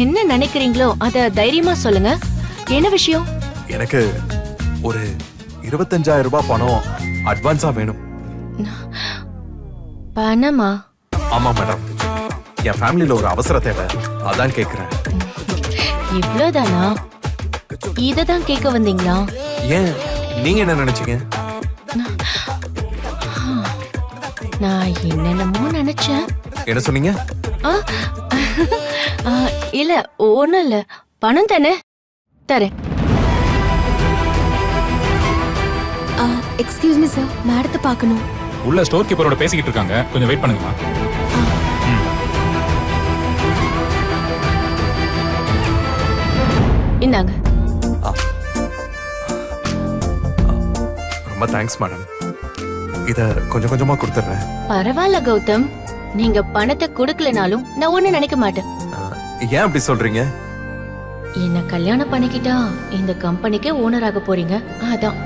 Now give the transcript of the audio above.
என்ன நினைக்கிறீங்களோ அத தைரியமா சொல்லுங்க. என்ன விஷயம்? எனக்கு ஒரு 25,000 ரூபாய் பணம் அட்வான்ஸா வேணும். பணமா? ஆமா மேடம், என் ஃபேமிலில ஒரு அவசர தேவை, அதான் கேக்குறேன். இவ்வளவுதானா? இததான் கேட்க வந்தீங்களா? ஏன், நீங்க என்ன நினைச்சீங்க? நான் என்னென்னமோ நினைச்சேன். என்ன சொன்னீங்க? ஆ, ஆ, இல்ல ஒண்ணும் இல்ல. பணம் தானே, தரேன். எக்ஸ்கியூஸ் மீ சார், மேடத்தை பார்க்கணும். உள்ள ஸ்டோர் கீப்பரோட பேசிக்கிட்டு இருக்காங்க, கொஞ்சம் வெயிட் பண்ணுங்கம்மா. இந்தாங்க. ரொம்ப தேங்க்ஸ் மேடம், இத கொஞ்சம் கொஞ்சமா கொடுத்துறேன். பரவாயில்ல கௌதம், நீங்க பணத்தை கொடுக்கலனாலும் நான் ஒண்ணு நினைக்க மாட்டேன். ஏன் அப்படி சொல்றீங்க? என்ன கல்யாணம் பண்ணிக்கிட்டா இந்த கம்பெனிக்கே ஓனர் ஆக போறீங்க, அதான்.